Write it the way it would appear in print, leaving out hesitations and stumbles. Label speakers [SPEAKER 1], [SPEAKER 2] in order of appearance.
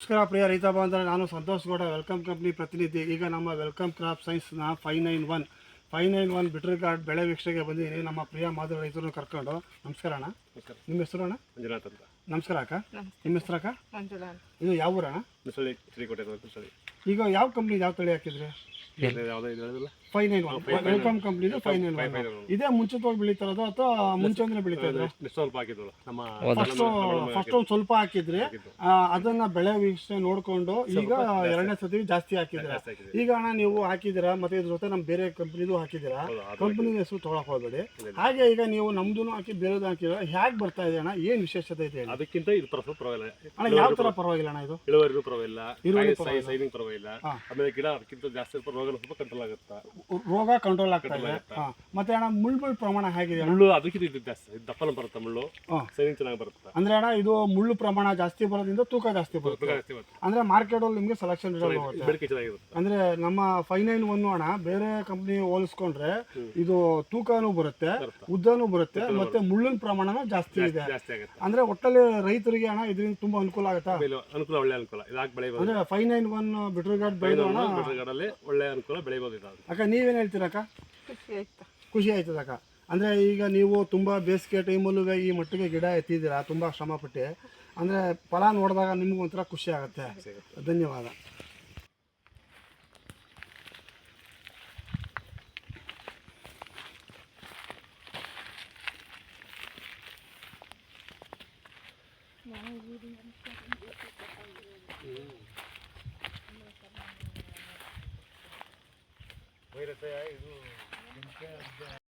[SPEAKER 1] ನಮಸ್ಕಾರ ಪ್ರಿಯ ರೈತ ಬಾಂಧವರೇ, ನಾನು ಸಂತೋಷ್ ಗೌಡ, ವೆಲ್ಕಮ್ ಕಂಪ್ನಿ ಪ್ರತಿನಿಧಿ. ಈಗ ನಮ್ಮ ವೆಲ್ಕಮ್ ಕ್ರಾಪ್ ಸೈನ್ಸ್ನ 591 ಬಿಟ್ರ್ ಗಾರ್ಡ್ ಬೆಳೆ ವೀಕ್ಷಣೆಗೆ ಬಂದಿದ್ದೀನಿ. ನಮ್ಮ ಪ್ರಿಯ ಮಾಧವ ರೈತರನ್ನು ಕರ್ಕೊಂಡು. ನಮಸ್ಕಾರ ಅಣ್ಣ. ನಿಮ್ಮ ಹೆಸರು ಅಣ್ಣ?
[SPEAKER 2] ಮಂಜುನಾಥ್ ಅಂತ.
[SPEAKER 1] ನಮಸ್ಕಾರ ಅಕ್ಕ. ನಿಮ್ಮ ಹೆಸರು ಅಕ್ಕ?
[SPEAKER 3] ಮಂಜುಳಾ.
[SPEAKER 1] ಇದು ಯಾವ ಊರಣ್ಣ?
[SPEAKER 2] ಶ್ರೀಕೋಟೆ ಕುಸಳಿ.
[SPEAKER 1] ಈಗ ಯಾವ ಕಂಪ್ನಿ, ಯಾವ ತಳಿ ಹಾಕಿದ್ರಿ? 591 ವೆಲ್ಕಮ್ ಕಂಪ್ನಿದು 591. ಇದೇ ಮುಂಚಿತವಾಗಿ ಬೆಳೀತಾ ಇರೋದು ಅಥವಾ ಮುಂಚೆ ಬೆಳೀತಾ ಇದ್ರೆ?
[SPEAKER 2] ಸ್ವಲ್ಪ ಹಾಕಿದ್ವಲ್ಲ ನಮ್ಮ
[SPEAKER 1] ಫಸ್ಟ್ ಒಂದು ಸ್ವಲ್ಪ ಹಾಕಿದ್ರಿ, ಅದನ್ನ ಬೆಳೆ ವೀಕ್ಷಣೆ ನೋಡ್ಕೊಂಡು ಈಗ ಎರಡನೇ ಸತಿ ಜಾಸ್ತಿ ಹಾಕಿದ್ರ. ಈಗ ಅಣ್ಣ ನೀವು ಹಾಕಿದಿರಾ, ಮತ್ತೆ ಇದ್ರ ಜೊತೆ ನಮ್ಮ ಬೇರೆ ಕಂಪ್ನಿದು ಹಾಕಿದಿರಾ. ಕಂಪ್ನಿ ಹೆಸರು ತೊಗೊಳಕ್ ಹೋಗ್ಬೇಡಿ. ಹಾಗೆ ಈಗ ನೀವು ನಮ್ದು ಹಾಕಿ ಬೇರೆದು ಹಾಕಿದ್ರ, ಹೇಗೆ ಬರ್ತಾ ಇದೆ ಅಣ್ಣ? ಏನ್ ವಿಶೇಷತೆ ಇದೆ?
[SPEAKER 2] ಅದಕ್ಕಿಂತ ಇದು ಪರವಾಗಿಲ್ಲ
[SPEAKER 1] ಅಣ್ಣ. ಯಾವ ತರ ಪರವಾಗಿಲ್ಲ ಅಣ್ಣ? ಇದು
[SPEAKER 2] ಇಳುವರಿನೂ ಪರವಾಗಿಲ್ಲ, ಸೈನಿಂಗ್ ಪರವಾಗಿಲ್ಲ. ಆಮೇಲೆ ಗಿಡ ಅದಕ್ಕಿಂತ ಜಾಸ್ತಿ ರೋಗ ಸ್ವಲ್ಪ ಕಂಟ್ರೋಲ್ ಆಗುತ್ತೆ.
[SPEAKER 1] ರೋಗ ಕಂಟ್ರೋಲ್ ಆಗ್ತಾ ಇದೆ. ಮತ್ತೆ ಅಣ್ಣ ಮುಳ್ಳು ಪ್ರಮಾಣ ಹೇಗಿದೆ?
[SPEAKER 2] ಮುಳ್ಳು ಅದಕ್ಕಿಂತ ಇದು ಜಾಸ್ತಿ, ದಪ್ಪನ ಬರುತ್ತೆ ಮುಳ್ಳು, ಸೈನಿಂಗ್ ಚೆನ್ನಾಗಿ ಬರುತ್ತೆ.
[SPEAKER 1] ಅಂದ್ರೆ ಅಣ್ಣ ಇದು ಮುಳ್ಳು ಪ್ರಮಾಣ ಜಾಸ್ತಿ ಬರೋದ್ರಿಂದ ತೂಕ ಜಾಸ್ತಿ ಬರುತ್ತೆ. ಅಂದ್ರೆ ಮಾರ್ಕೆಟ್ ಅಲ್ಲಿ ನಿಮ್ಗೆ ಸೆಲೆಕ್ಷನ್
[SPEAKER 2] ಚೆನ್ನಾಗಿರುತ್ತೆ.
[SPEAKER 1] ಅಂದ್ರೆ ನಮ್ಮ 591 ಅಣ್ಣ ಬೇರೆ ಕಂಪ್ನಿ ಹೋಲಿಸ್ಕೊಂಡ್ರೆ ಇದು ತೂಕನೂ ಬರುತ್ತೆ, ಉದ್ದನೂ ಬರುತ್ತೆ, ಮತ್ತೆ ಮುಳ್ಳಿನ ಪ್ರಮಾಣನೂ ಜಾಸ್ತಿ ಇದೆ. ಅಂದ್ರೆ ಒಟ್ಟಲ್ಲಿ ರೈತರಿಗೆ ಅಣ್ಣ ಇದರಿಂದ ತುಂಬಾ ಅನುಕೂಲ ಆಗುತ್ತಾ?
[SPEAKER 2] ಅನುಕೂಲ, ಒಳ್ಳೆ ಅನುಕೂಲ. ಇದಾಗಿ ಬೆಳೆಯಬಹುದು.
[SPEAKER 1] ಅಂದ್ರೆ 591 ಬಿಟ್ರ್ ಗಾರ್ಡ್ ಬೆಳೆಯೋಣ,
[SPEAKER 2] ಒಳ್ಳೆ ಅನುಕೂಲ, ಬೆಳೆಯಬಹುದು.
[SPEAKER 1] ಅಕ್ಕ ನೀವೇನ್ ಹೇಳ್ತೀರಕ್ಕ? ಖುಷಿ ಆಯ್ತದಕ್ಕ. ಅಂದ್ರೆ ಈಗ ನೀವು ತುಂಬಾ ಬೇಸಿಗೆ ಟೈಮಲ್ಲೂ ಈ ಮಟ್ಟಿಗೆ ಗಿಡ ಎತ್ತಿದ್ದೀರಾ, ತುಂಬಾ ಶ್ರಮ ಪಟ್ಟು. ಅಂದ್ರೆ ಫಲ ನೋಡಿದಾಗ ನಿಮ್ಗೆ ಒಂಥರ ಖುಷಿ ಆಗುತ್ತೆ. ಧನ್ಯವಾದ.
[SPEAKER 2] ವೈರಸ್ ಇದು